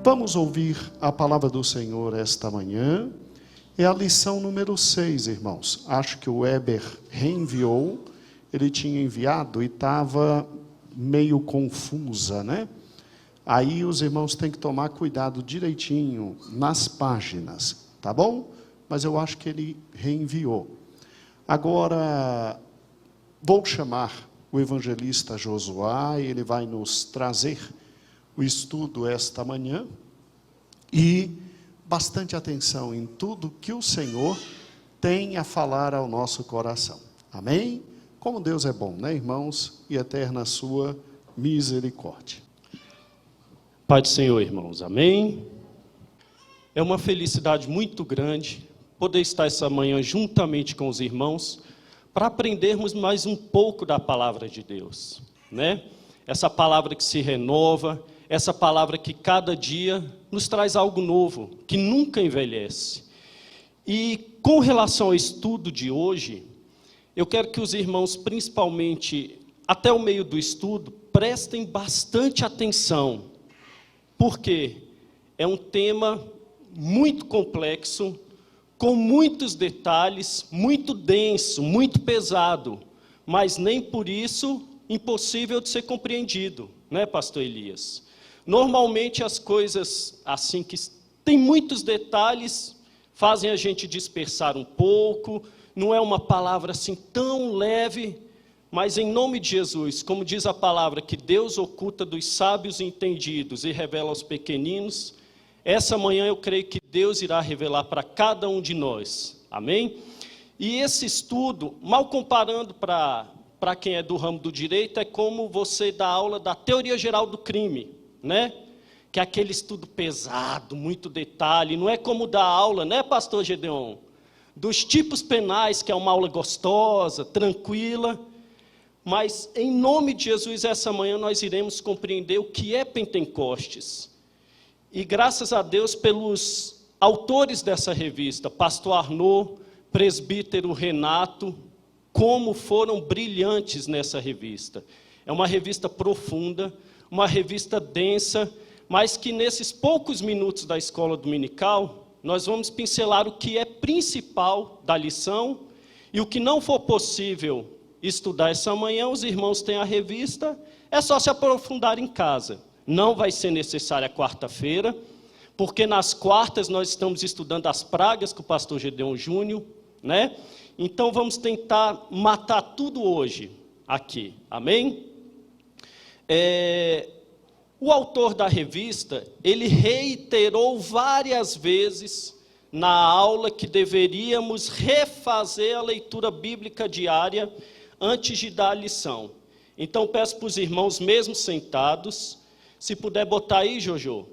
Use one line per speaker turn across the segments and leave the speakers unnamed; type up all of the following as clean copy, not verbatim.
Vamos ouvir a palavra do Senhor esta manhã. É a lição número 6, irmãos. Acho que o Weber reenviou. Ele tinha enviado e estava meio confusa, né? Aí os irmãos têm que tomar cuidado direitinho nas páginas, tá bom? Mas eu acho que ele reenviou. Agora, vou chamar o evangelista Josué, ele vai nos trazer o estudo esta manhã. E bastante atenção em tudo que o Senhor tem a falar ao nosso coração. Amém? Como Deus é bom, né, irmãos? E eterna a sua misericórdia.
Pai do Senhor, irmãos, amém? É uma felicidade muito grande poder estar essa manhã juntamente com os irmãos para aprendermos mais um pouco da palavra de Deus, né? Essa palavra que se renova, essa palavra que cada dia nos traz algo novo, que nunca envelhece. E com relação ao estudo de hoje, eu quero que os irmãos, principalmente até o meio do estudo, prestem bastante atenção, porque é um tema muito complexo, com muitos detalhes, muito denso, muito pesado, mas nem por isso impossível de ser compreendido, né, pastor Elias? Normalmente as coisas assim que tem muitos detalhes fazem a gente dispersar um pouco, não é uma palavra assim tão leve, mas em nome de Jesus, como diz a palavra, que Deus oculta dos sábios e entendidos e revela aos pequeninos, essa manhã eu creio que Deus irá revelar para cada um de nós, amém? E esse estudo, mal comparando para quem é do ramo do direito, é como você dá aula da teoria geral do crime, né? Que é aquele estudo pesado, muito detalhe, não é como dar aula, né, pastor Gedeon? Dos tipos penais, que é uma aula gostosa, tranquila, mas em nome de Jesus, essa manhã nós iremos compreender o que é Pentecostes. E graças a Deus pelos autores dessa revista, pastor Arnaud, presbítero Renato, como foram brilhantes nessa revista. É uma revista profunda, uma revista densa, mas que nesses poucos minutos da escola dominical, nós vamos pincelar o que é principal da lição, e o que não for possível estudar essa manhã, os irmãos têm a revista, é só se aprofundar em casa. Não vai ser necessária quarta-feira, porque nas quartas nós estamos estudando as pragas com o pastor Gedeon Júnior, né? Então vamos tentar matar tudo hoje aqui, amém? O autor da revista, ele reiterou várias vezes na aula que deveríamos refazer a leitura bíblica diária antes de dar a lição. Então peço para os irmãos, mesmo sentados, se puder botar aí, Jojo,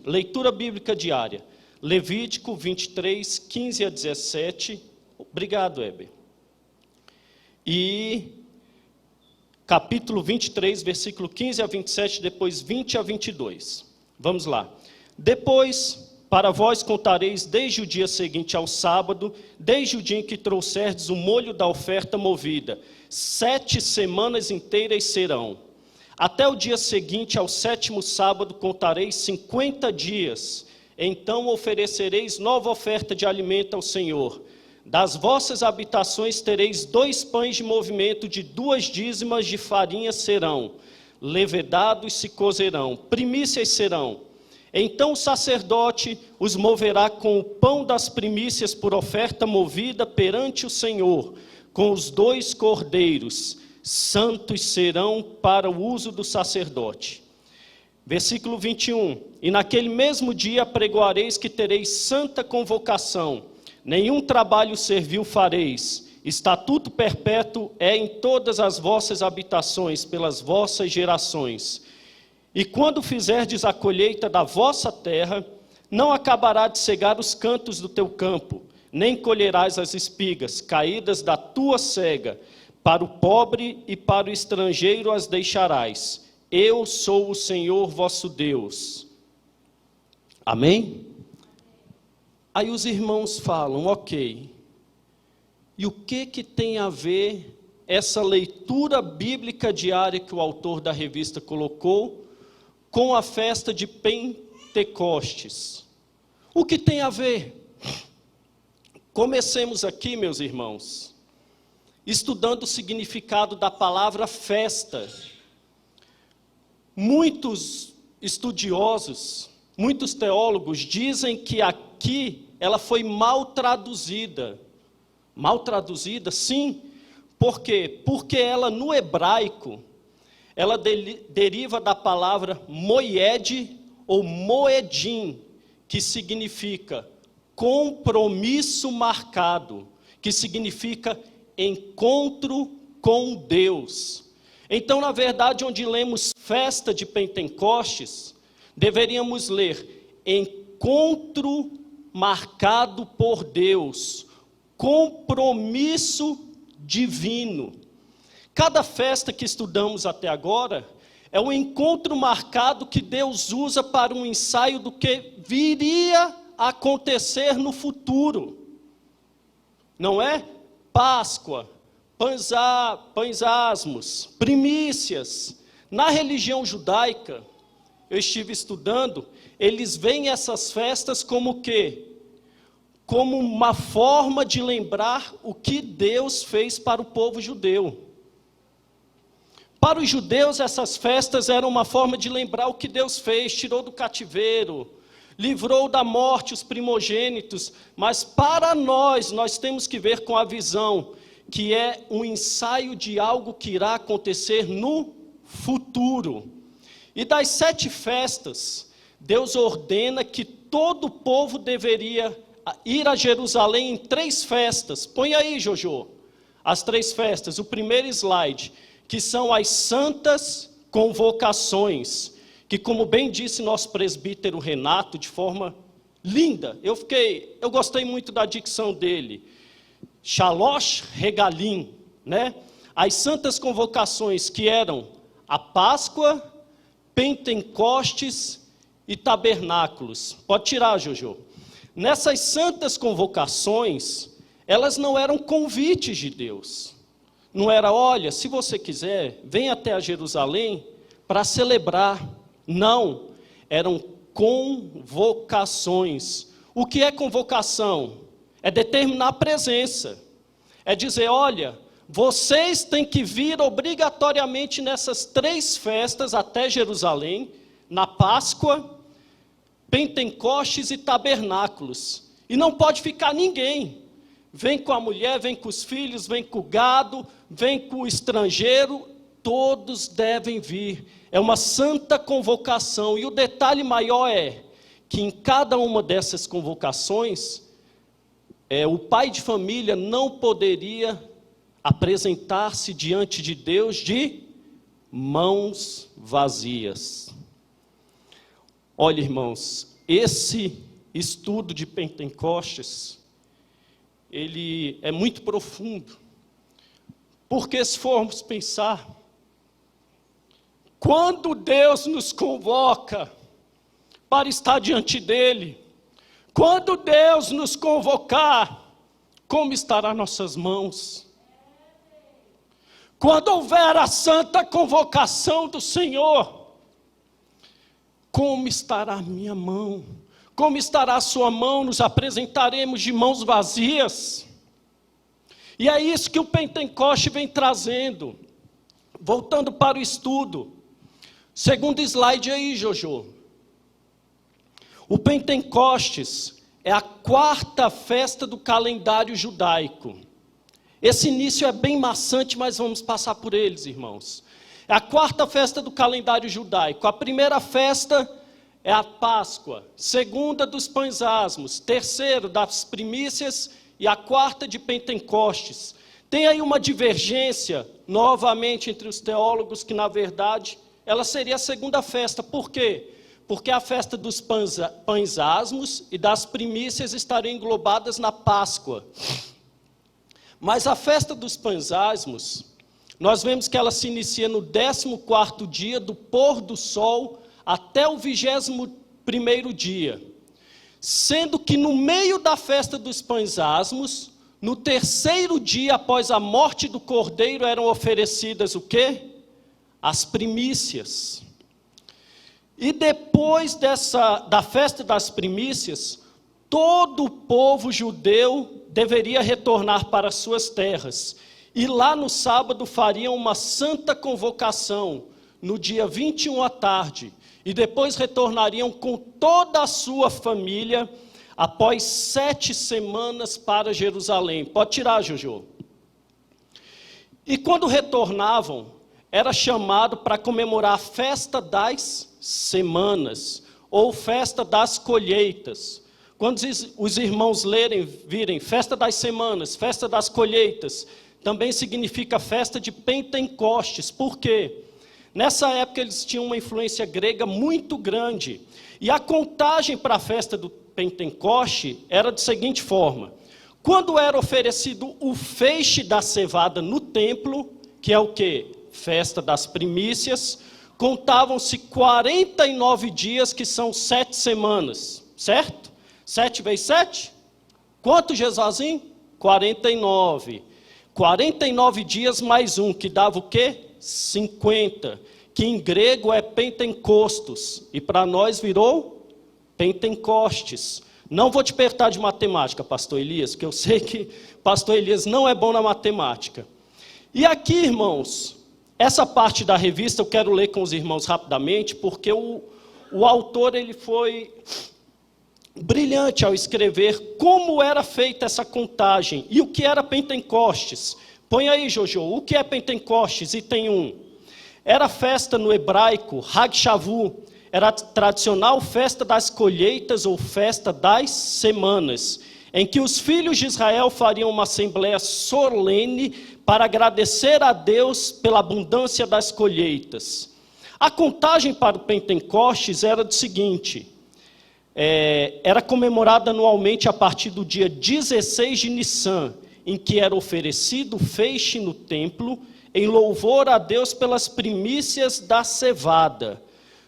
leitura bíblica diária, Levítico 23, 15 a 17, obrigado, Heber. E capítulo 23, versículo 15 a 27, depois 20 a 22. Vamos lá. Depois, para vós contareis desde o dia seguinte ao sábado, desde o dia em que trouxerdes o molho da oferta movida, 7 semanas inteiras serão. Até o dia seguinte ao 7º sábado contareis 50 dias, então oferecereis nova oferta de alimento ao Senhor. Das vossas habitações tereis 2 pães de movimento de 2 dízimas de farinha serão, levedados se cozerão, primícias serão. Então o sacerdote os moverá com o pão das primícias por oferta movida perante o Senhor, com os 2 cordeiros, santos serão para o uso do sacerdote. Versículo 21, e naquele mesmo dia pregoareis que tereis santa convocação, nenhum trabalho servil fareis, estatuto perpétuo é em todas as vossas habitações, pelas vossas gerações. E quando fizerdes a colheita da vossa terra, não acabará de cegar os cantos do teu campo, nem colherás as espigas caídas da tua cega, para o pobre e para o estrangeiro as deixarás. Eu sou o Senhor vosso Deus. Amém? Aí os irmãos falam, ok, e o que tem a ver essa leitura bíblica diária que o autor da revista colocou com a festa de Pentecostes? Pentecostes. O que tem a ver? Comecemos aqui, meus irmãos, estudando o significado da palavra festa. Muitos estudiosos, muitos teólogos dizem que aqui ela foi mal traduzida. Mal traduzida, sim. Por quê? Porque ela, no hebraico, ela deriva da palavra moed ou moedim, que significa compromisso marcado, que significa encontro com Deus. Então, na verdade, onde lemos festa de Pentecostes, deveríamos ler encontro marcado por Deus, compromisso divino. Cada festa que estudamos até agora é um encontro marcado que Deus usa para um ensaio do que viria a acontecer no futuro. Não é? Páscoa, pães asmos, primícias. Na religião judaica, eu estive estudando, eles veem essas festas como o quê? Como uma forma de lembrar o que Deus fez para o povo judeu. Para os judeus, essas festas eram uma forma de lembrar o que Deus fez, tirou do cativeiro, livrou da morte os primogênitos, mas para nós temos que ver com a visão, que é um ensaio de algo que irá acontecer no futuro. E das 7 festas, Deus ordena que todo o povo deveria ir a Jerusalém em 3 festas. Põe aí, Jojo, as 3 festas. O primeiro slide, que são as santas convocações, que, como bem disse nosso presbítero Renato, de forma linda, eu gostei muito da dicção dele, Shalosh Regalim, né? As santas convocações que eram a Páscoa, Pentecostes e Tabernáculos. Pode tirar, Jojo. Nessas santas convocações, elas não eram convites de Deus. Não era, olha, se você quiser, vem até a Jerusalém para celebrar. Não, eram convocações. O que é convocação? É determinar a presença. É dizer, olha, vocês têm que vir obrigatoriamente nessas 3 festas até Jerusalém, na Páscoa, Pentecostes e Tabernáculos. E não pode ficar ninguém. Vem com a mulher, vem com os filhos, vem com o gado, vem com o estrangeiro, todos devem vir. É uma santa convocação. E o detalhe maior é que em cada uma dessas convocações, o pai de família não poderia apresentar-se diante de Deus de mãos vazias. Olha, irmãos, esse estudo de Pentecostes, ele é muito profundo, porque se formos pensar, quando Deus nos convoca para estar diante dEle, quando Deus nos convocar, como estará nossas mãos? Quando houver a santa convocação do Senhor, como estará a minha mão? Como estará a sua mão? Nos apresentaremos de mãos vazias? E é isso que o Pentecoste vem trazendo. Voltando para o estudo. Segundo slide aí, Jojo. O Pentecostes é a 4ª festa do calendário judaico. Esse início é bem maçante, mas vamos passar por eles, irmãos. É a 4ª festa do calendário judaico. A primeira festa é a Páscoa, 2ª dos pães asmos, 3ª das primícias e a 4ª de Pentecostes. Tem aí uma divergência, novamente, entre os teólogos, que na verdade, ela seria a 2ª festa. Por quê? Porque a festa dos pães asmos e das primícias estariam englobadas na Páscoa. Mas a festa dos pães asmos, nós vemos que ela se inicia no 14º dia do pôr do sol até o 21º dia. Sendo que no meio da festa dos pães asmos, no 3º dia após a morte do cordeiro, eram oferecidas o quê? As primícias. E depois da festa das primícias, todo o povo judeu deveria retornar para suas terras. E lá no sábado fariam uma santa convocação, no dia 21 à tarde. E depois retornariam com toda a sua família, após 7 semanas para Jerusalém. Pode tirar, Jojo. E quando retornavam, era chamado para comemorar a festa das semanas, ou festa das colheitas. Quando os irmãos virem festa das semanas, festa das colheitas, também significa festa de Pentecostes. Por quê? Nessa época eles tinham uma influência grega muito grande. E a contagem para a festa do Pentecoste era da seguinte forma: quando era oferecido o feixe da cevada no templo, que é o quê? Festa das primícias, contavam-se 49 dias, que são 7 semanas, certo? 7 vezes 7? Quanto, Jesusinho? 49. 49 dias mais um, que dava o quê? 50, que em grego é Pentecostos, e para nós virou Pentecostes. Não vou te apertar de matemática, pastor Elias, porque eu sei que pastor Elias não é bom na matemática. E aqui, irmãos, essa parte da revista eu quero ler com os irmãos rapidamente, porque o autor ele foi brilhante ao escrever como era feita essa contagem e o que era Pentecostes. Põe aí, Jojo, o que é Pentecostes? Item 1. Era festa no hebraico, Hag Shavu, era a tradicional festa das colheitas ou festa das semanas, em que os filhos de Israel fariam uma assembleia solene para agradecer a Deus pela abundância das colheitas. A contagem para o Pentecostes era do seguinte: era comemorada anualmente a partir do dia 16 de Nissan, em que era oferecido feixe no templo, em louvor a Deus pelas primícias da cevada.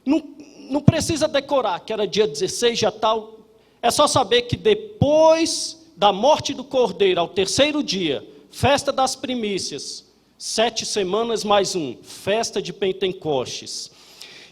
Não precisa decorar que era dia 16, já tal. É só saber que depois da morte do cordeiro, ao 3º dia, festa das primícias, 7 semanas mais um, festa de Pentecostes.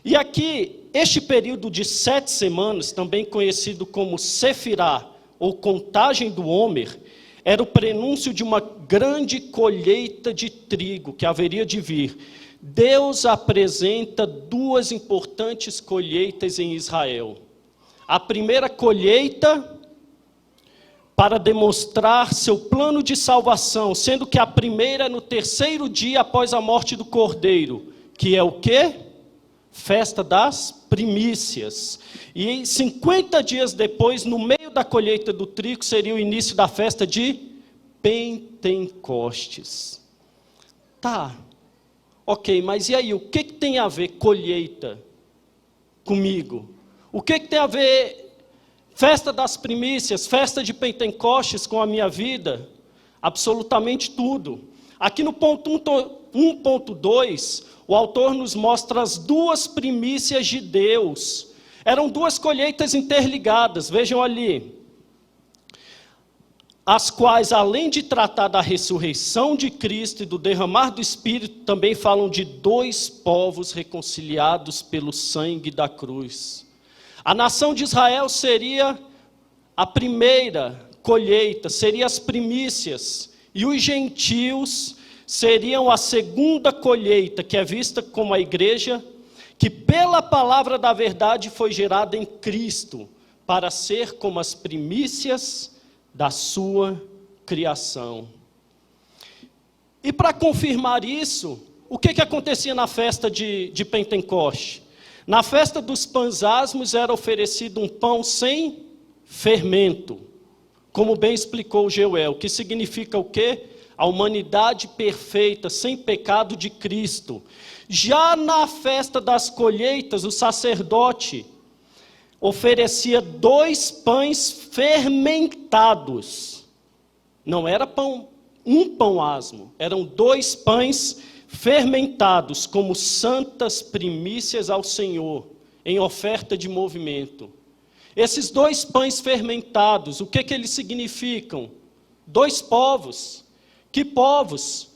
E aqui, este período de 7 semanas, também conhecido como Sefirá, ou contagem do Homer, era o prenúncio de uma grande colheita de trigo que haveria de vir. Deus apresenta 2 importantes colheitas em Israel. A primeira colheita para demonstrar seu plano de salvação, sendo que a primeira é no 3º dia após a morte do cordeiro, que é o quê? Festa das primícias. E 50 dias depois, no meio da colheita do trigo, seria o início da festa de Pentecostes. Tá, ok, mas e aí, o que tem a ver colheita comigo? O que tem a ver festa das primícias, festa de Pentecostes com a minha vida? Absolutamente tudo. Aqui no ponto 1.2, o autor nos mostra as 2 primícias de Deus. Eram 2 colheitas interligadas, vejam ali. As quais, além de tratar da ressurreição de Cristo e do derramar do Espírito, também falam de 2 povos reconciliados pelo sangue da cruz. A nação de Israel seria a primeira colheita, seria as primícias, e os gentios seriam a segunda colheita, que é vista como a igreja, que pela palavra da verdade foi gerada em Cristo, para ser como as primícias da sua criação. E para confirmar isso, o que acontecia na festa de Pentecoste? Na festa dos pães asmos era oferecido um pão sem fermento, como bem explicou o Joel, que significa o quê? A humanidade perfeita, sem pecado de Cristo. Já na festa das colheitas, o sacerdote oferecia 2 pães fermentados. Não era um pão asmo, eram 2 pães fermentados como santas primícias ao Senhor, em oferta de movimento. Esses 2 pães fermentados, o que eles significam? 2 povos. Que povos?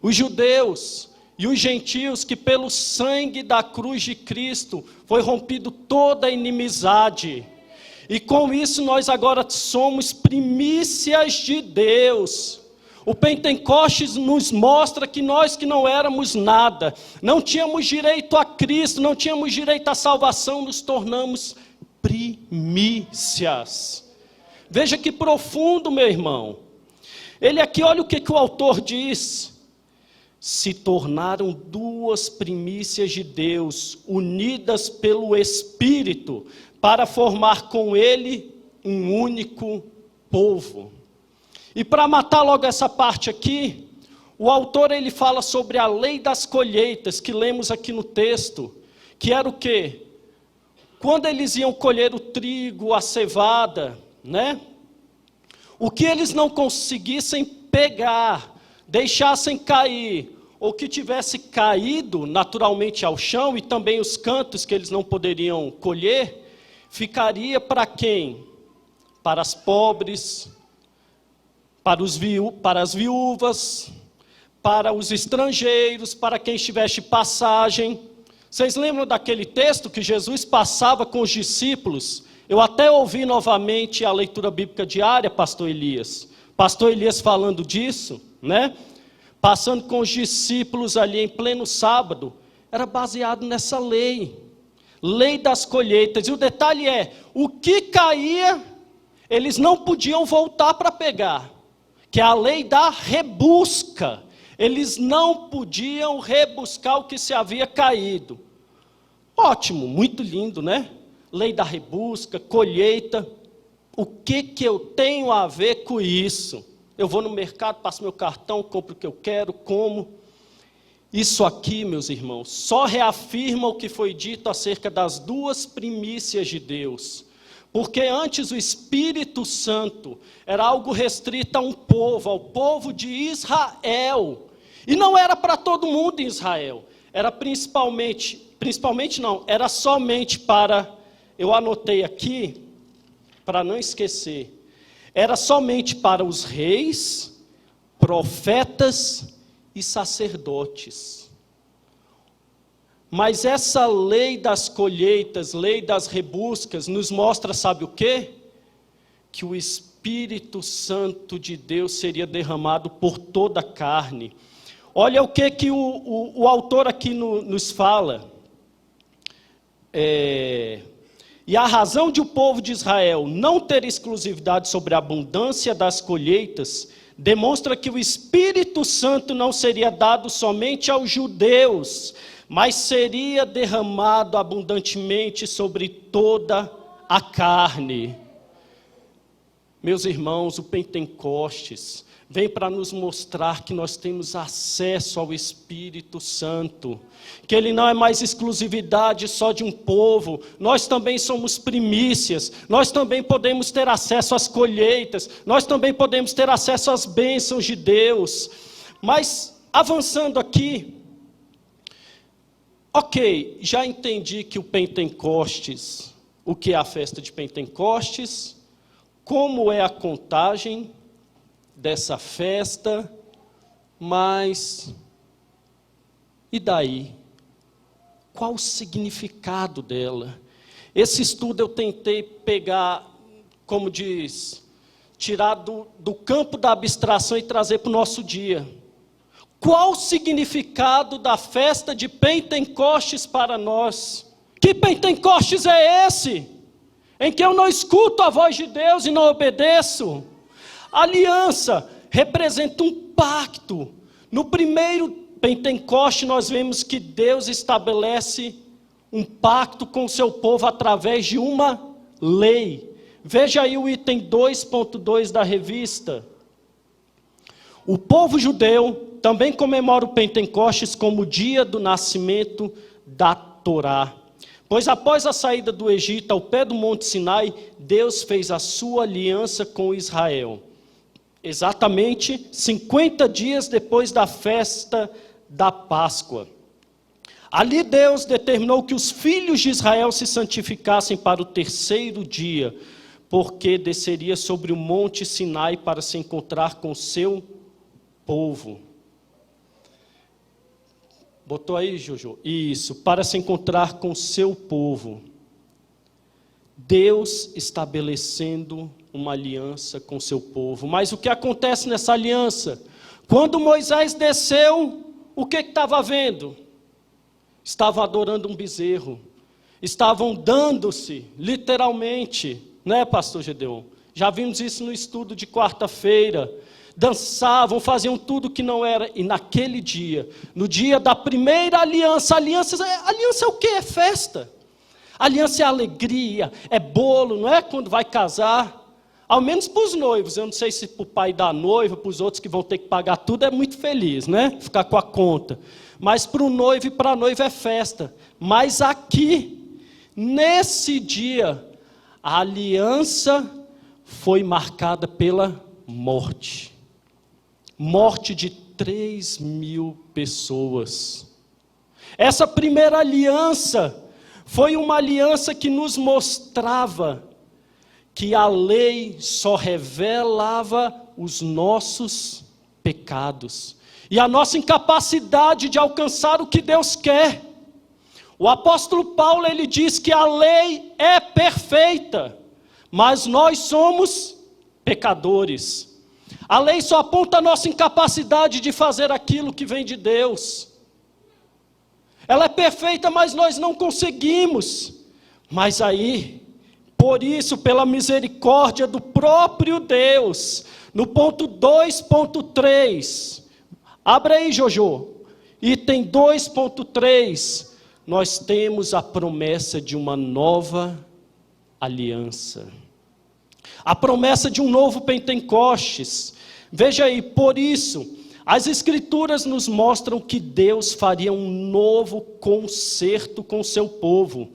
Os judeus. e os gentios, que pelo sangue da cruz de Cristo foi rompido toda a inimizade. E com isso nós agora somos primícias de Deus. O Pentecostes nos mostra que nós que não éramos nada, não tínhamos direito a Cristo, não tínhamos direito à salvação, nos tornamos primícias. Veja que profundo, meu irmão. Ele aqui, olha o que o autor diz. Se tornaram duas primícias de Deus, unidas pelo Espírito, para formar com ele um único povo. E para matar logo essa parte aqui, o autor ele fala sobre a lei das colheitas, que lemos aqui no texto, que era o quê? Quando eles iam colher o trigo, a cevada, né? O que eles não conseguissem pegar, deixassem cair, ou que tivesse caído naturalmente ao chão, e também os cantos que eles não poderiam colher, ficaria para quem? Para as pobres, para as viúvas, para os estrangeiros, para quem estivesse de passagem. Vocês lembram daquele texto que Jesus passava com os discípulos? Eu até ouvi novamente a leitura bíblica diária, pastor Elias. Pastor Elias falando disso, né? Passando com os discípulos ali em pleno sábado. Era baseado nessa lei. Lei das colheitas. E o detalhe é, o que caía, eles não podiam voltar para pegar. Que é a lei da rebusca. Eles não podiam rebuscar o que se havia caído. Ótimo, muito lindo, né? Lei da rebusca, colheita. O que eu tenho a ver com isso? Eu vou no mercado, passo meu cartão, compro o que eu quero, como. Isso aqui, meus irmãos, só reafirma o que foi dito acerca das duas primícias de Deus. Porque antes o Espírito Santo era algo restrito a um povo, ao povo de Israel. E não era para todo mundo em Israel. Era era somente para, eu anotei aqui, para não esquecer, era somente para os reis, profetas e sacerdotes. Mas essa lei das colheitas, lei das rebuscas, nos mostra, sabe o quê? Que o Espírito Santo de Deus seria derramado por toda a carne. Olha o que o autor aqui nos fala. E a razão de o povo de Israel não ter exclusividade sobre a abundância das colheitas demonstra que o Espírito Santo não seria dado somente aos judeus, mas seria derramado abundantemente sobre toda a carne. Meus irmãos, o Pentecostes vem para nos mostrar que nós temos acesso ao Espírito Santo, que ele não é mais exclusividade só de um povo, nós também somos primícias, nós também podemos ter acesso às colheitas, nós também podemos ter acesso às bênçãos de Deus. Mas, avançando aqui, ok, já entendi que o Pentecostes, o que é a festa de Pentecostes, como é a contagem dessa festa, mas e daí? Qual o significado dela? Esse estudo eu tentei pegar, como diz, tirar do campo da abstração e trazer para o nosso dia. Qual o significado da festa de Pentecostes para nós? Que Pentecostes é esse? Em que eu não escuto a voz de Deus e não obedeço? Aliança representa um pacto. No primeiro Pentecoste nós vemos que Deus estabelece um pacto com o seu povo através de uma lei. Veja aí o item 2.2 da revista. O povo judeu também comemora o Pentecostes como o dia do nascimento da Torá. Pois após a saída do Egito, ao pé do Monte Sinai, Deus fez a sua aliança com Israel. Exatamente 50 dias depois da festa da Páscoa. Ali Deus determinou que os filhos de Israel se santificassem para o terceiro dia, porque desceria sobre o Monte Sinai para se encontrar com o seu povo. Botou aí, Jojo? Isso, para se encontrar com o seu povo. Deus estabelecendo uma aliança com o seu povo. Mas o que acontece nessa aliança? Quando Moisés desceu, o que estava havendo? Estavam adorando um bezerro. Estavam dando-se, literalmente, né, pastor Gedeon? Já vimos isso no estudo de quarta-feira. Dançavam, faziam tudo que não era. E naquele dia, no dia da primeira aliança, aliança é o quê? É festa. Aliança é alegria, é bolo, não é quando vai casar. Ao menos para os noivos, eu não sei se para o pai da noiva, para os outros que vão ter que pagar tudo, é muito feliz, né? Ficar com a conta. Mas para o noivo e para a noiva é festa. Mas aqui, nesse dia, a aliança foi marcada pela morte. Morte de 3.000 pessoas. Essa primeira aliança foi uma aliança que nos mostrava que a lei só revelava os nossos pecados e a nossa incapacidade de alcançar o que Deus quer. O apóstolo Paulo, ele diz que a lei é perfeita, mas nós somos pecadores. A lei só aponta a nossa incapacidade de fazer aquilo que vem de Deus. Ela é perfeita, mas nós não conseguimos. Mas aí, por isso, pela misericórdia do próprio Deus, no ponto 2.3, abre aí, Jojo, item 2.3, nós temos a promessa de uma nova aliança. A promessa de um novo Pentecostes. Veja aí, por isso, as Escrituras nos mostram que Deus faria um novo concerto com o seu povo.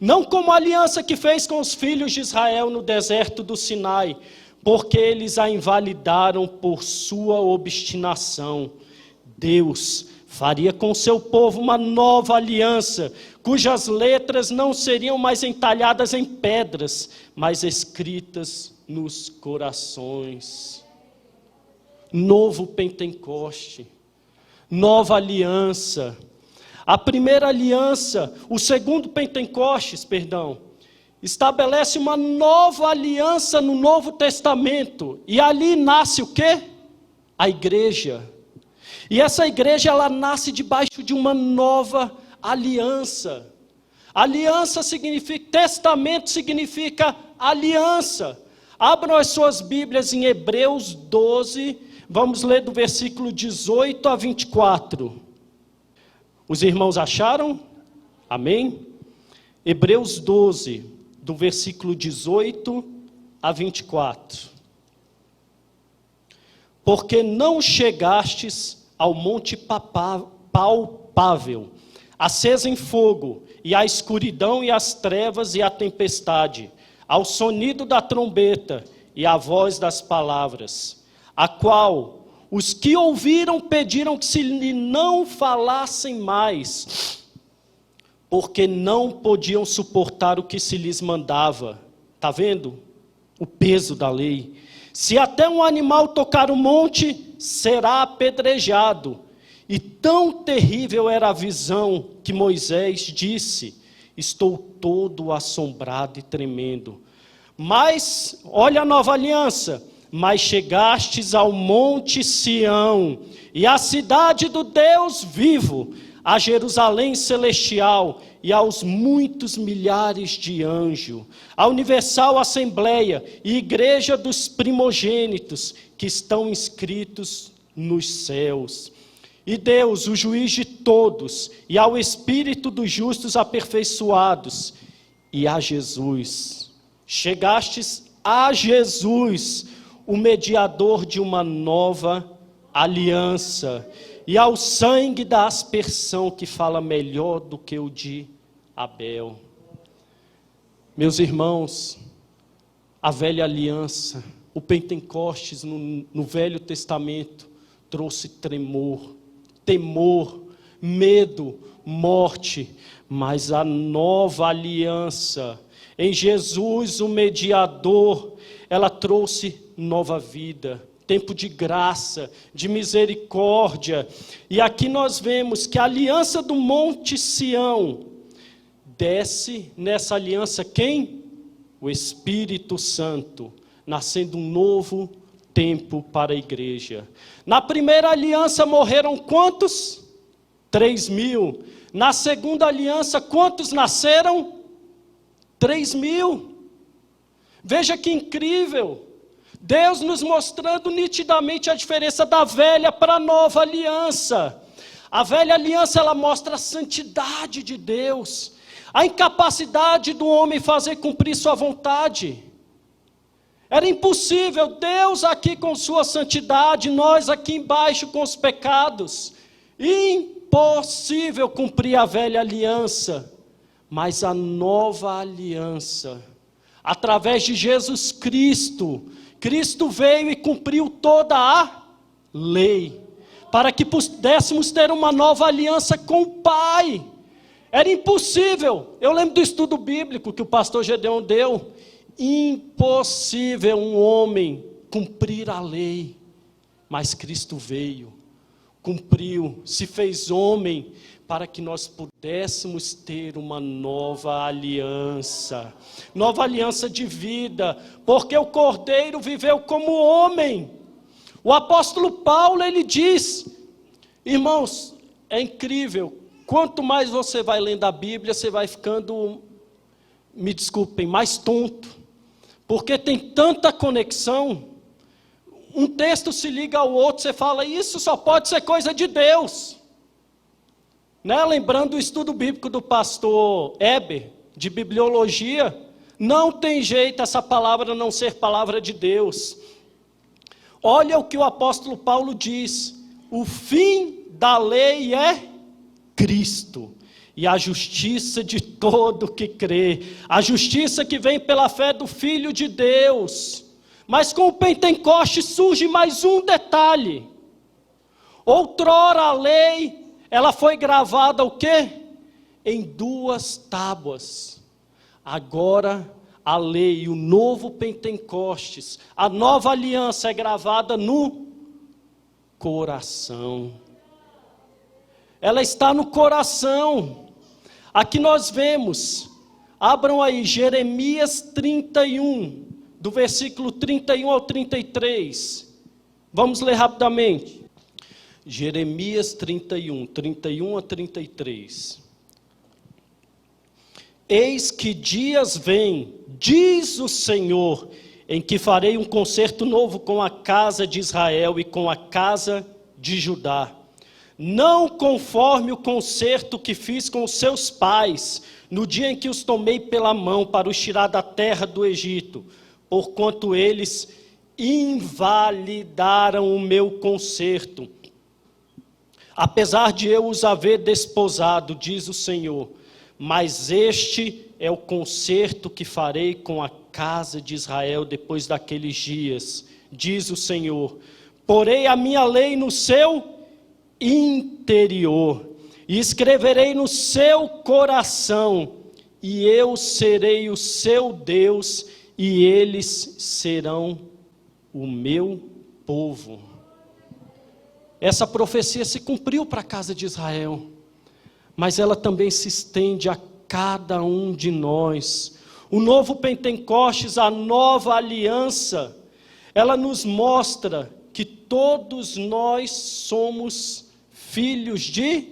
Não como a aliança que fez com os filhos de Israel no deserto do Sinai, porque eles a invalidaram por sua obstinação. Deus faria com o seu povo uma nova aliança, cujas letras não seriam mais entalhadas em pedras, mas escritas nos corações. Novo Pentecoste, nova aliança. A primeira aliança, o segundo Pentecostes, estabelece uma nova aliança no Novo Testamento. E ali nasce o quê? A igreja. E essa igreja, ela nasce debaixo de uma nova aliança. Aliança significa, testamento significa aliança. Abram as suas Bíblias em Hebreus 12, vamos ler do versículo 18 a 24. Os irmãos acharam? Amém? Hebreus 12, do versículo 18 a 24. Porque não chegastes ao monte palpável, acesa em fogo, e à escuridão e às trevas e à tempestade, ao sonido da trombeta e à voz das palavras, a qual os que ouviram pediram que se lhe não falassem mais, porque não podiam suportar o que se lhes mandava. Está vendo? O peso da lei. Se até um animal tocar o monte, será apedrejado. E tão terrível era a visão que Moisés disse: estou todo assombrado e tremendo. Mas, olha a nova aliança, mas chegastes ao monte Sião, e à cidade do Deus vivo, a Jerusalém celestial, e aos muitos milhares de anjos, a universal assembleia e igreja dos primogênitos, que estão inscritos nos céus. E Deus, o juiz de todos, e ao Espírito dos justos aperfeiçoados, e a Jesus. Chegastes a Jesus, o mediador de uma nova aliança, e ao sangue da aspersão, que fala melhor do que o de Abel. Meus irmãos, a velha aliança, o Pentecostes no Velho Testamento, trouxe tremor, temor, medo, morte, mas a nova aliança, em Jesus, o mediador, ela trouxe nova vida. tempo de graça, de misericórdia. E aqui nós vemos que a aliança do Monte Sião desce nessa aliança quem? O Espírito Santo, nascendo um novo tempo para a igreja. Na primeira aliança morreram quantos? 3.000. Na segunda aliança, quantos nasceram? 3.000. Veja que incrível. Deus nos mostrando nitidamente a diferença da velha para a nova aliança. A velha aliança, ela mostra a santidade de Deus, a incapacidade do homem fazer cumprir sua vontade. Era impossível, Deus aqui com sua santidade, nós aqui embaixo com os pecados. Impossível cumprir a velha aliança, mas a nova aliança, através de Jesus Cristo, Cristo veio e cumpriu toda a lei, para que pudéssemos ter uma nova aliança com o Pai. Era impossível, eu lembro do estudo bíblico que o pastor Gedeon deu, impossível um homem cumprir a lei, mas Cristo veio, cumpriu, se fez homem, para que nós pudéssemos ter uma nova aliança de vida, porque o Cordeiro viveu como homem. O apóstolo Paulo, ele diz, irmãos, é incrível, quanto mais você vai lendo a Bíblia, você vai ficando, me desculpem, mais tonto, porque tem tanta conexão, um texto se liga ao outro, você fala, isso só pode ser coisa de Deus. Né? Lembrando o estudo bíblico do pastor Heber, de bibliologia, não tem jeito essa palavra não ser palavra de Deus. Olha o que o apóstolo Paulo diz, o fim da lei é Cristo, e a justiça de todo que crê, a justiça que vem pela fé do Filho de Deus. Mas com o Pentecostes surge mais um detalhe. Outrora a lei, ela foi gravada o quê? Em 2 tábuas. Agora a lei, o novo Pentecostes, a nova aliança é gravada no coração. Ela está no coração. Aqui nós vemos, abram aí Jeremias 31, do versículo 31 ao 33. Vamos ler rapidamente. Jeremias 31, 31 a 33. Eis que dias vêm, diz o Senhor, em que farei um concerto novo com a casa de Israel e com a casa de Judá. Não conforme o concerto que fiz com os seus pais, no dia em que os tomei pela mão para os tirar da terra do Egito, porquanto eles invalidaram o meu concerto, apesar de eu os haver desposado, diz o Senhor. Mas este é o concerto que farei com a casa de Israel depois daqueles dias, diz o Senhor. Porei a minha lei no seu interior, e escreverei no seu coração, e eu serei o seu Deus, e eles serão o meu povo. Essa profecia se cumpriu para a casa de Israel, mas ela também se estende a cada um de nós. O novo Pentecostes, a nova aliança, ela nos mostra que todos nós somos filhos de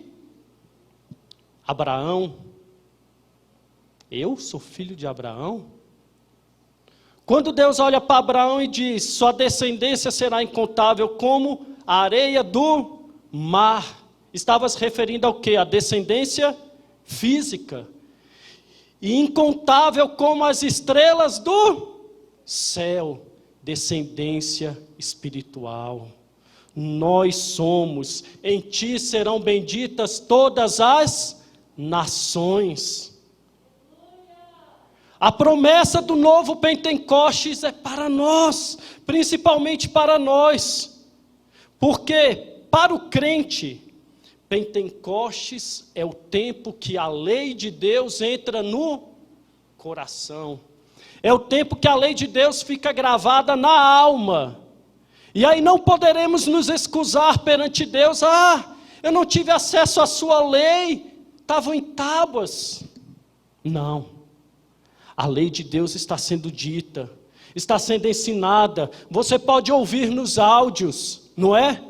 Abraão. Eu sou filho de Abraão? Quando Deus olha para Abraão e diz, sua descendência será incontável como a areia do mar, estava se referindo ao quê? A descendência física. E incontável como as estrelas do céu, descendência espiritual. Nós somos, em ti serão benditas todas as nações. A promessa do novo Pentecostes é para nós, principalmente para nós. Porque para o crente, Pentecostes é o tempo que a lei de Deus entra no coração. É o tempo que a lei de Deus fica gravada na alma. E aí não poderemos nos excusar perante Deus. Eu não tive acesso à sua lei, estavam em tábuas. Não, a lei de Deus está sendo dita, está sendo ensinada, você pode ouvir nos áudios, não é?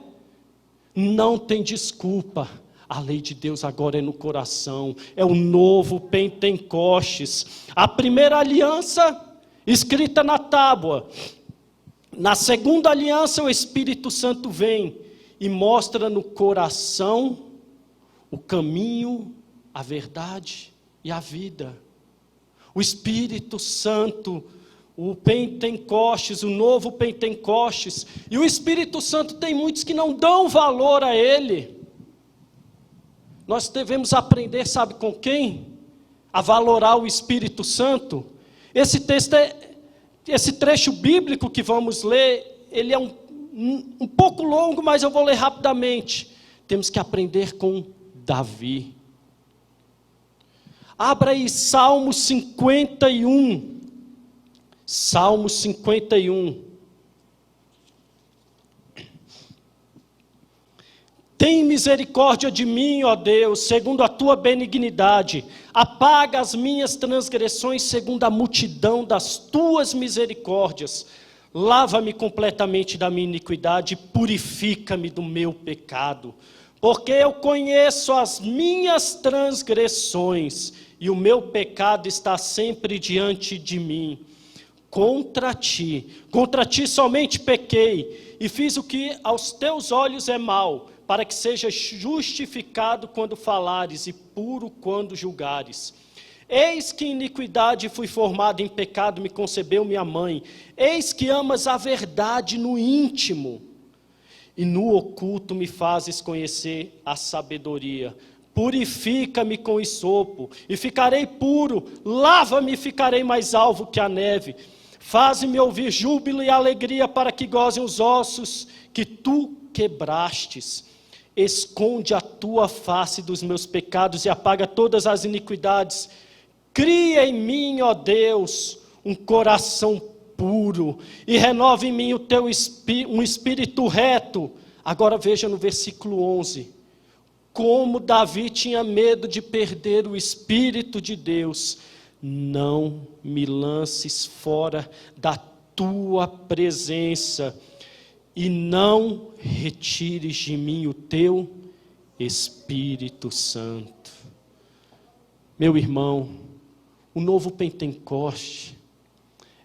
Não tem desculpa, a lei de Deus agora é no coração, é o novo Pentecostes, a primeira aliança escrita na tábua, na segunda aliança o Espírito Santo vem e mostra no coração o caminho, a verdade e a vida. O Espírito Santo, o Pentecostes, o novo Pentecostes. E o Espírito Santo tem muitos que não dão valor a ele. Nós devemos aprender, sabe com quem? A valorar o Espírito Santo. Esse trecho bíblico que vamos ler, ele é um pouco longo, mas eu vou ler rapidamente. Temos que aprender com Davi. Abra aí Salmo 51. Salmo 51. Tem misericórdia de mim, ó Deus, segundo a tua benignidade. Apaga as minhas transgressões segundo a multidão das tuas misericórdias. Lava-me completamente da minha iniquidade, purifica-me do meu pecado. Porque eu conheço as minhas transgressões, e o meu pecado está sempre diante de mim. Contra ti somente pequei, e fiz o que aos teus olhos é mal, para que seja justificado quando falares, e puro quando julgares. Eis que iniquidade fui formado, em pecado me concebeu minha mãe. Eis que amas a verdade no íntimo, e no oculto me fazes conhecer a sabedoria. Purifica-me com esopo, e ficarei puro. Lava-me e ficarei mais alvo que a neve. Faze-me ouvir júbilo e alegria, para que gozem os ossos que tu quebrastes. Esconde a tua face dos meus pecados e apaga todas as iniquidades. Cria em mim, ó Deus, um coração puro, e renova em mim um espírito reto. Agora veja no versículo 11, como Davi tinha medo de perder o Espírito de Deus. Não me lances fora da tua presença, e não retires de mim o teu Espírito Santo. Meu irmão, o novo Pentecoste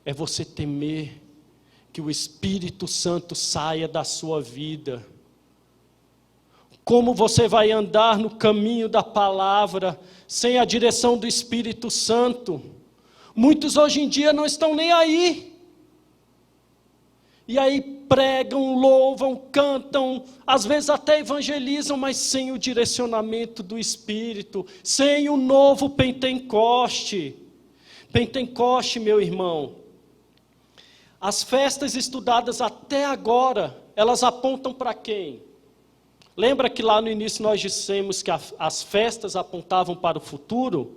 é você temer que o Espírito Santo saia da sua vida. Como você vai andar no caminho da palavra sem a direção do Espírito Santo? Muitos hoje em dia não estão nem aí. E aí pregam, louvam, cantam, às vezes até evangelizam, mas sem o direcionamento do Espírito, sem o novo Pentecoste. Pentecoste, meu irmão, as festas estudadas até agora, elas apontam para quem? Lembra que lá no início nós dissemos que as festas apontavam para o futuro?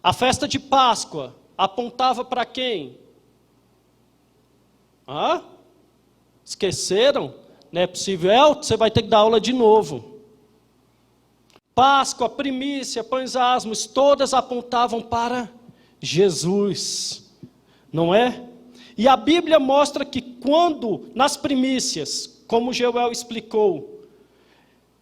A festa de Páscoa apontava para quem? Esqueceram? Não é possível? Você vai ter que dar aula de novo. Páscoa, primícia, pães asmos, todas apontavam para Jesus, não é? E a Bíblia mostra que quando, nas primícias, como Joel explicou,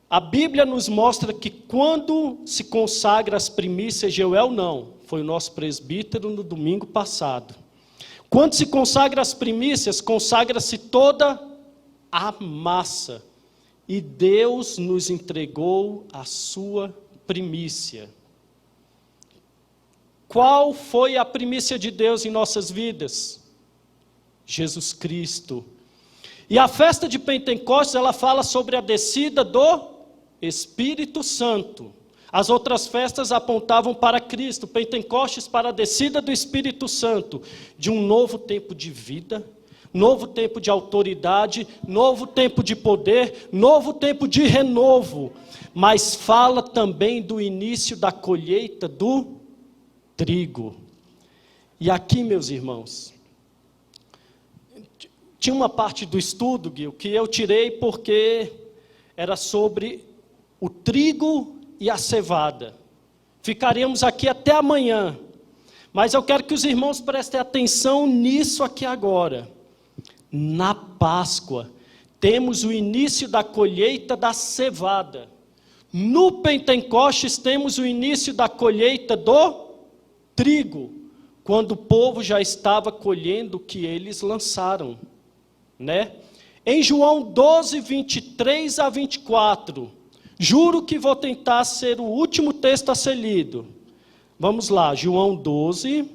a Bíblia nos mostra que quando se consagra as primícias, Joel não, foi o nosso presbítero no domingo passado. Quando se consagra as primícias, consagra-se toda a massa. E Deus nos entregou a sua primícia. Qual foi a primícia de Deus em nossas vidas? Jesus Cristo. E a festa de Pentecostes, ela fala sobre a descida do Espírito Santo. As outras festas apontavam para Cristo, Pentecostes para a descida do Espírito Santo, de um novo tempo de vida, novo tempo de autoridade, novo tempo de poder, novo tempo de renovo. Mas fala também do início da colheita do trigo. E aqui, meus irmãos, tinha uma parte do estudo, Gil, que eu tirei porque era sobre o trigo e a cevada. Ficaríamos aqui até amanhã, mas eu quero que os irmãos prestem atenção nisso aqui agora. Na Páscoa, temos o início da colheita da cevada. No Pentecostes, temos o início da colheita do trigo, quando o povo já estava colhendo o que eles lançaram, né? Em João 12, 23 a 24, juro que vou tentar ser o último texto a ser lido. Vamos lá, João 12,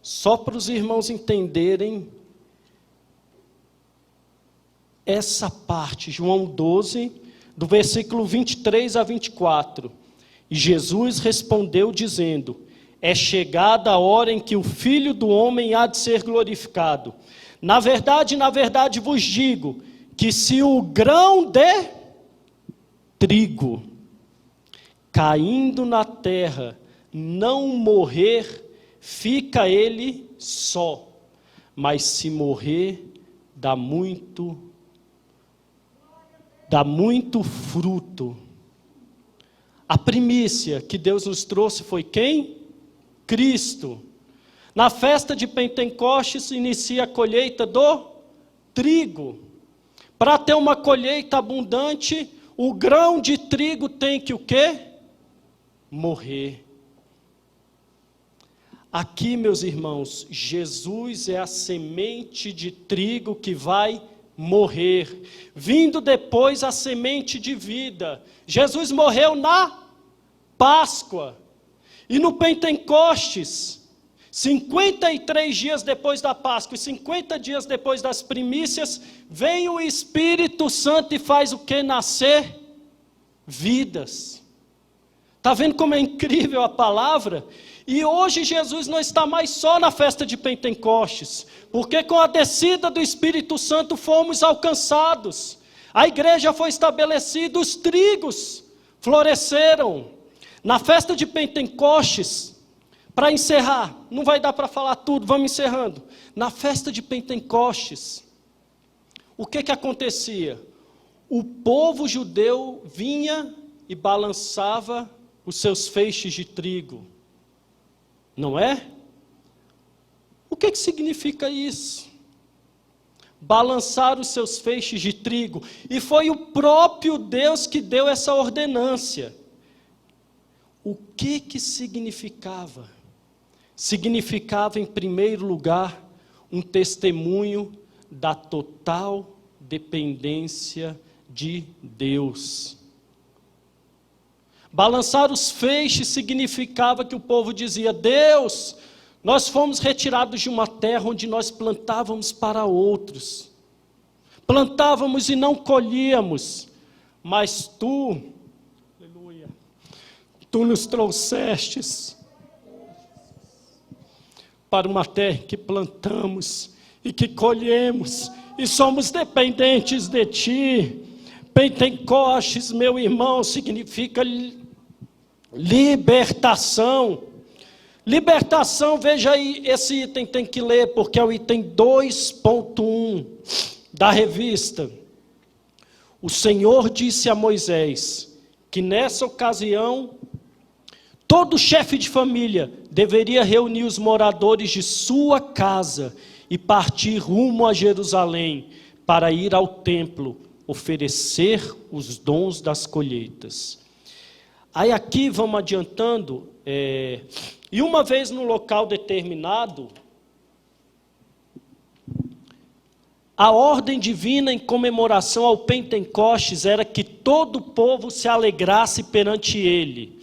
só para os irmãos entenderem essa parte, João 12, do versículo 23 a 24. E Jesus respondeu dizendo: é chegada a hora em que o Filho do Homem há de ser glorificado. Na verdade vos digo, que se o grão de trigo, caindo na terra, não morrer, fica ele só. Mas se morrer, dá muito fruto. A primícia que Deus nos trouxe foi quem? Cristo. Na festa de Pentecostes inicia a colheita do trigo. Para ter uma colheita abundante, o grão de trigo tem que o quê? Morrer. Aqui, meus irmãos, Jesus é a semente de trigo que vai morrer, vindo depois a semente de vida. Jesus morreu na Páscoa, e no Pentecostes, 53 dias depois da Páscoa e 50 dias depois das primícias, vem o Espírito Santo e faz o que? Nascer vidas. Está vendo como é incrível a palavra? E hoje Jesus não está mais só na festa de Pentecostes, porque com a descida do Espírito Santo fomos alcançados. A igreja foi estabelecida, os trigos floresceram. Na festa de Pentecostes, para encerrar, não vai dar para falar tudo, vamos encerrando. Na festa de Pentecostes, o que acontecia? O povo judeu vinha e balançava os seus feixes de trigo. Não é? O que significa isso? Balançar os seus feixes de trigo. E foi o próprio Deus que deu essa ordenância. O que significava? Significava, em primeiro lugar, um testemunho da total dependência de Deus. Balançar os feixes significava que o povo dizia: Deus, nós fomos retirados de uma terra onde nós plantávamos para outros. Plantávamos e não colhíamos, mas tu, aleluia, tu nos trouxestes para uma terra que plantamos e que colhemos, e somos dependentes de ti. Pentecostes, meu irmão, significa libertação. Libertação, veja aí, esse item tem que ler, porque é o item 2.1 da revista. O Senhor disse a Moisés que nessa ocasião, todo chefe de família deveria reunir os moradores de sua casa e partir rumo a Jerusalém para ir ao templo, oferecer os dons das colheitas. Aí aqui vamos adiantando, e uma vez no local determinado, a ordem divina em comemoração ao Pentecostes era que todo o povo se alegrasse perante ele,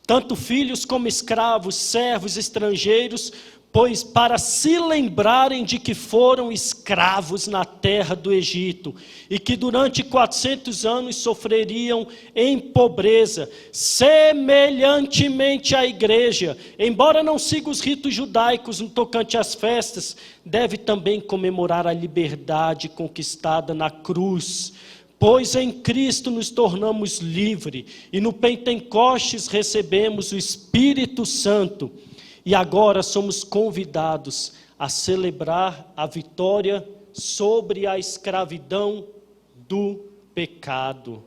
tanto filhos como escravos, servos, estrangeiros, pois para se lembrarem de que foram escravos na terra do Egito, e que durante 400 anos sofreriam em pobreza, semelhantemente à igreja, embora não siga os ritos judaicos no tocante às festas, deve também comemorar a liberdade conquistada na cruz, pois em Cristo nos tornamos livres, e no Pentecostes recebemos o Espírito Santo, e agora somos convidados a celebrar a vitória sobre a escravidão do pecado.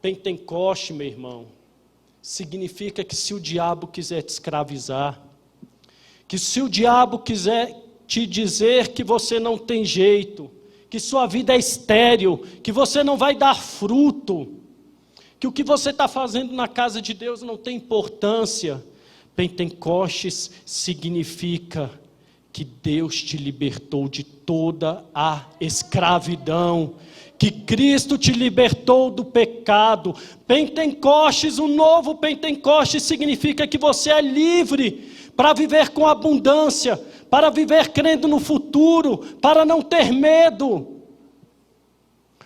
Pentecoste, meu irmão, significa que se o diabo quiser te escravizar, que se o diabo quiser te dizer que você não tem jeito, que sua vida é estéril, que você não vai dar fruto, que o que você está fazendo na casa de Deus não tem importância, Pentecostes significa que Deus te libertou de toda a escravidão, que Cristo te libertou do pecado. Pentecostes, o novo Pentecostes significa que você é livre para viver com abundância, para viver crendo no futuro, para não ter medo.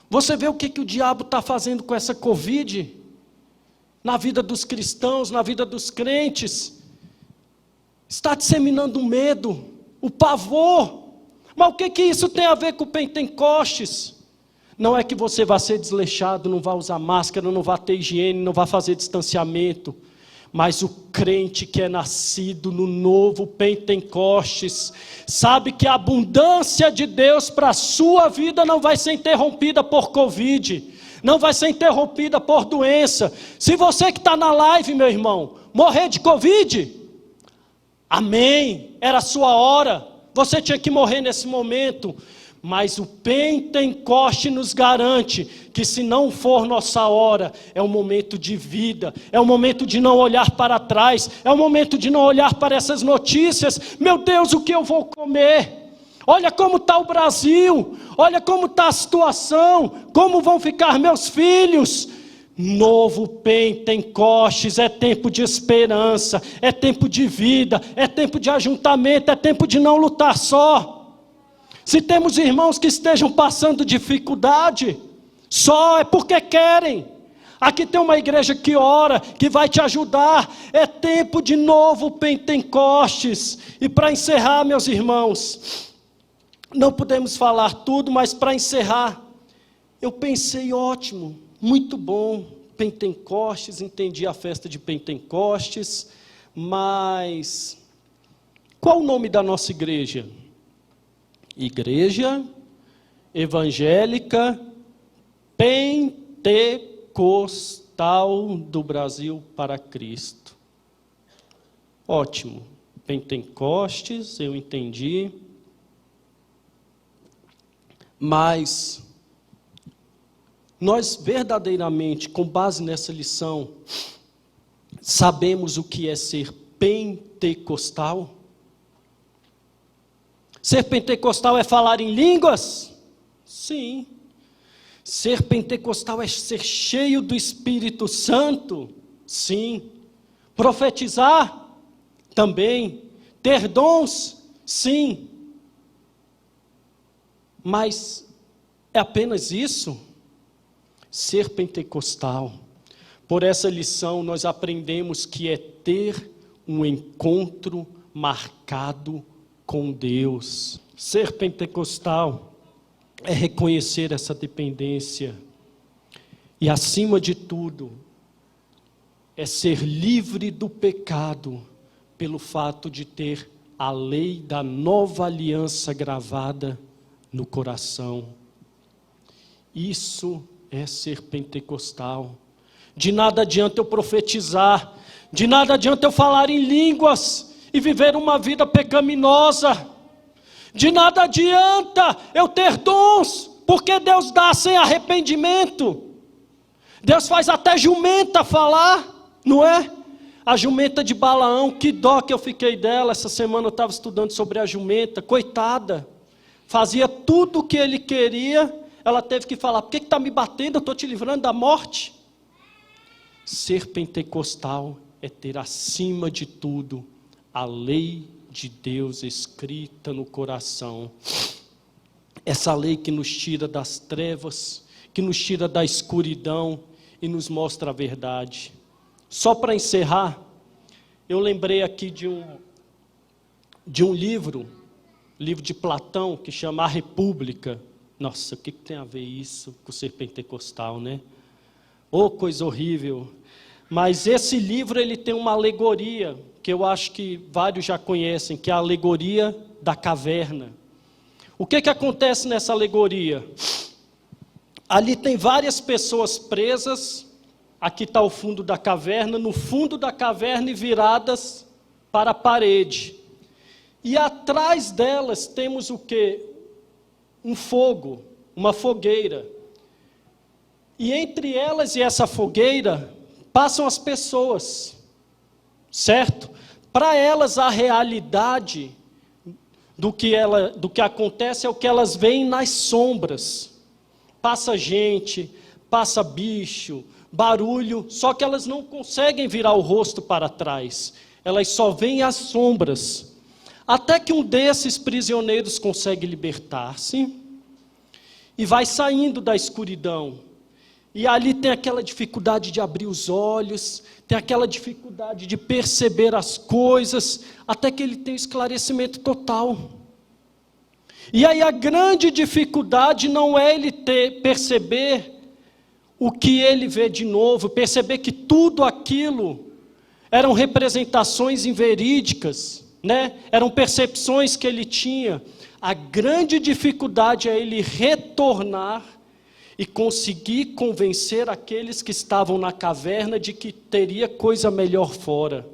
Você vê o que o diabo está fazendo com essa Covid? Na vida dos cristãos, na vida dos crentes. Está disseminando o medo, o pavor. Mas o que isso tem a ver com o Pentecostes? Não é que você vai ser desleixado, não vai usar máscara, não vai ter higiene, não vai fazer distanciamento. Mas o crente que é nascido no novo Pentecostes, sabe que a abundância de Deus para a sua vida não vai ser interrompida por Covid, não vai ser interrompida por doença. Se você que está na live, meu irmão, morrer de Covid, amém, era a sua hora, você tinha que morrer nesse momento. Mas o Pentecoste nos garante que se não for nossa hora, é um momento de vida, é um momento de não olhar para trás, é um momento de não olhar para essas notícias. Meu Deus, o que eu vou comer? Olha como está o Brasil, olha como está a situação, como vão ficar meus filhos. Novo Pentecostes é tempo de esperança, é tempo de vida, é tempo de ajuntamento, é tempo de não lutar só. Se temos irmãos que estejam passando dificuldade, só é porque querem. Aqui tem uma igreja que ora, que vai te ajudar. É tempo de novo Pentecostes. E para encerrar, meus irmãos, não podemos falar tudo, mas para encerrar, eu pensei, ótimo, muito bom, Pentecostes, entendi a festa de Pentecostes, mas qual o nome da nossa igreja? Igreja Evangélica Pentecostal do Brasil para Cristo. Ótimo. Pentecostes, eu entendi. Mas nós verdadeiramente, com base nessa lição, sabemos o que é ser pentecostal? Ser pentecostal é falar em línguas? Sim. Ser pentecostal é ser cheio do Espírito Santo? Sim. Profetizar? Também. Ter dons? Sim. Mas é apenas isso? Ser pentecostal. Por essa lição nós aprendemos que é ter um encontro marcado com Deus. Ser pentecostal é reconhecer essa dependência e, acima de tudo, é ser livre do pecado pelo fato de ter a lei da nova aliança gravada no coração. Isso é ser pentecostal. De nada adianta eu profetizar, de nada adianta eu falar em línguas e viver uma vida pecaminosa. De nada adianta eu ter dons, porque Deus dá sem arrependimento. Deus faz até jumenta falar, não é? A jumenta de Balaão, que dó que eu fiquei dela. Essa semana eu estava estudando sobre a jumenta, coitada. Fazia tudo o que ele queria, ela teve que falar, por que está me batendo? Eu estou te livrando da morte. Ser pentecostal é ter acima de tudo a lei de Deus escrita no coração. Essa lei que nos tira das trevas, que nos tira da escuridão e nos mostra a verdade. Só para encerrar, eu lembrei aqui de um livro de Platão, que chama A República. Nossa, o que tem a ver isso com ser pentecostal, né? Oh, coisa horrível. Mas esse livro ele tem uma alegoria, que eu acho que vários já conhecem, que é a alegoria da caverna. O que acontece nessa alegoria? Ali tem várias pessoas presas, aqui está o fundo da caverna, no fundo da caverna e viradas para a parede. E atrás delas temos o quê? Um fogo, uma fogueira. E entre elas e essa fogueira passam as pessoas, certo? Para elas a realidade do que acontece é o que elas veem nas sombras. Passa gente, passa bicho, barulho, só que elas não conseguem virar o rosto para trás. Elas só veem as sombras. Até que um desses prisioneiros consegue libertar-se e vai saindo da escuridão. E ali tem aquela dificuldade de abrir os olhos, tem aquela dificuldade de perceber as coisas, até que ele tem esclarecimento total. E aí a grande dificuldade não é ele perceber o que ele vê de novo, perceber que tudo aquilo eram representações inverídicas, né? Eram percepções que ele tinha. A grande dificuldade é ele retornar e conseguir convencer aqueles que estavam na caverna de que teria coisa melhor fora.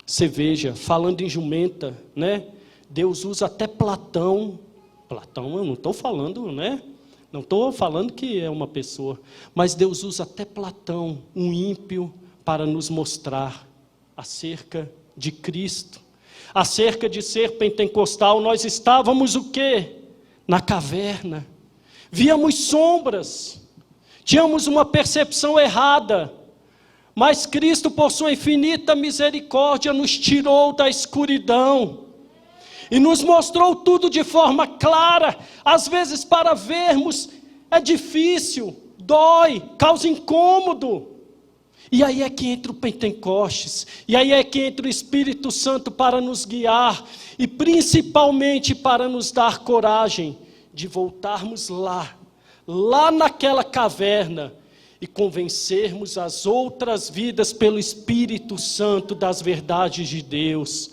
Você veja, falando em jumenta, né? Deus usa até Platão. Platão, eu não estou falando, né? Não estou falando que é uma pessoa, mas Deus usa até Platão, um ímpio, para nos mostrar acerca de Cristo. Acerca de ser pentecostal, nós estávamos o quê? Na caverna. Víamos sombras, tínhamos uma percepção errada, mas Cristo, por sua infinita misericórdia, nos tirou da escuridão e nos mostrou tudo de forma clara. Às vezes para vermos é difícil, dói, causa incômodo. E aí é que entra o Pentecostes, e aí é que entra o Espírito Santo para nos guiar, e principalmente para nos dar coragem de voltarmos lá naquela caverna, e convencermos as outras vidas pelo Espírito Santo das verdades de Deus.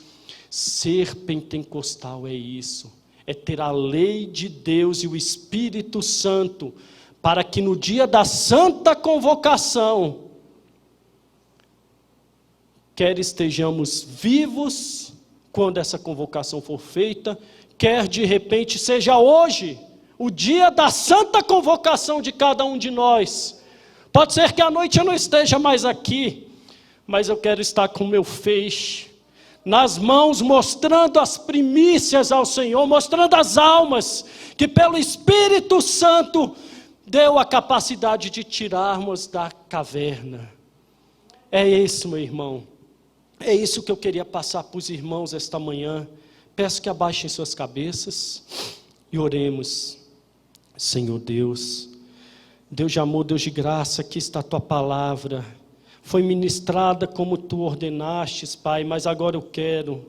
Ser pentecostal é isso, é ter a lei de Deus e o Espírito Santo, para que no dia da santa convocação, quer estejamos vivos quando essa convocação for feita, quer de repente seja hoje o dia da santa convocação de cada um de nós. Pode ser que à noite eu não esteja mais aqui, mas eu quero estar com o meu feixe nas mãos, mostrando as primícias ao Senhor, mostrando as almas que pelo Espírito Santo deu a capacidade de tirarmos da caverna. É isso, meu irmão. É isso que eu queria passar para os irmãos esta manhã. Peço que abaixem suas cabeças e oremos. Senhor Deus, Deus de amor, Deus de graça, aqui está a tua palavra. Foi ministrada como tu ordenastes, Pai, mas agora eu quero.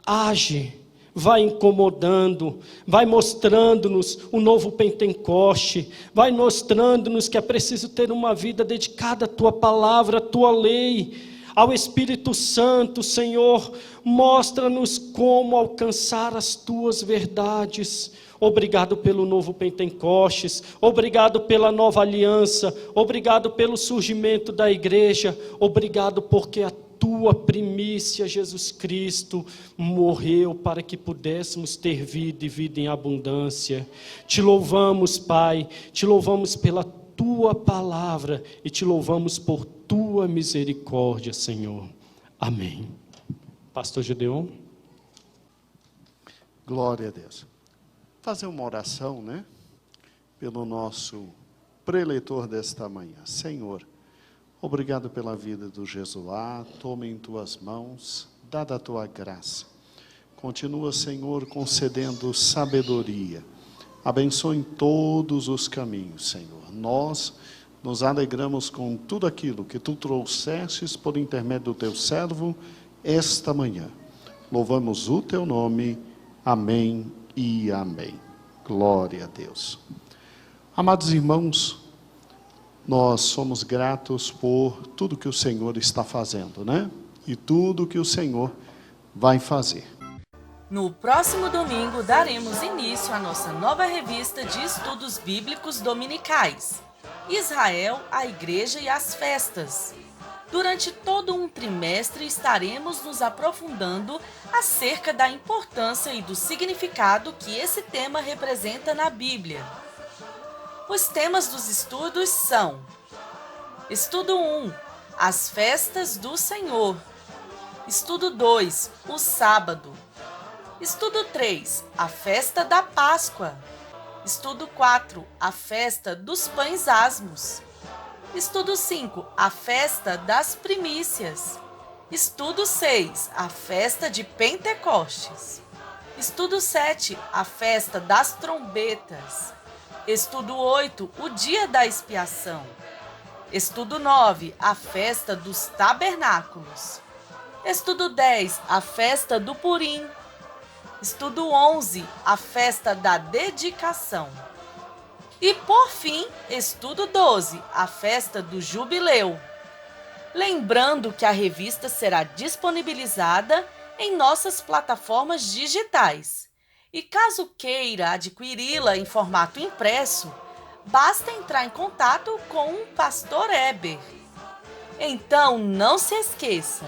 Age, vai incomodando, vai mostrando-nos o novo Pentecoste, vai mostrando-nos que é preciso ter uma vida dedicada à tua palavra, à tua lei, ao Espírito Santo. Senhor, mostra-nos como alcançar as tuas verdades. Obrigado pelo novo Pentecostes, obrigado pela nova aliança, obrigado pelo surgimento da igreja, obrigado porque a tua primícia, Jesus Cristo, morreu para que pudéssemos ter vida e vida em abundância. Te louvamos, Pai, te louvamos pela tua palavra e te louvamos por tua misericórdia, Senhor. Amém. Pastor Gedeon.
Glória a Deus. Fazer uma oração, né? Pelo nosso preleitor desta manhã. Senhor, obrigado pela vida do Jesuá, toma em tuas mãos, dada a tua graça. Continua, Senhor, concedendo sabedoria. Abençoe em todos os caminhos, Senhor. Nós nos alegramos com tudo aquilo que tu trouxestes por intermédio do teu servo esta manhã. Louvamos o teu nome. Amém e amém. Glória a Deus. Amados irmãos, nós somos gratos por tudo que o Senhor está fazendo, né? E tudo que o Senhor vai fazer.
No próximo domingo, daremos início à nossa nova revista de estudos bíblicos dominicais, Israel, a Igreja e as Festas. Durante todo um trimestre, estaremos nos aprofundando acerca da importância e do significado que esse tema representa na Bíblia. Os temas dos estudos são: Estudo 1, as Festas do Senhor. Estudo 2, o Sábado. Estudo 3, a Festa da Páscoa. Estudo 4, a Festa dos Pães Asmos. Estudo 5, a Festa das Primícias. Estudo 6, a Festa de Pentecostes. Estudo 7, a Festa das Trombetas. Estudo 8, o Dia da Expiação. Estudo 9, a Festa dos Tabernáculos. Estudo 10, a Festa do Purim. Estudo 11, a Festa da Dedicação. E, por fim, estudo 12, a Festa do Jubileu. Lembrando que a revista será disponibilizada em nossas plataformas digitais. E caso queira adquiri-la em formato impresso, basta entrar em contato com o Pastor Eber. Então, não se esqueça,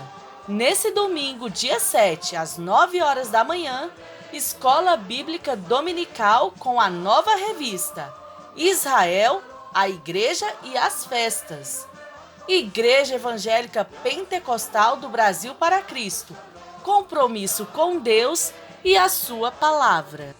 nesse domingo, dia 7, às 9 horas da manhã, Escola Bíblica Dominical com a nova revista Israel, a Igreja e as Festas. Igreja Evangélica Pentecostal do Brasil para Cristo. Compromisso com Deus e a sua palavra.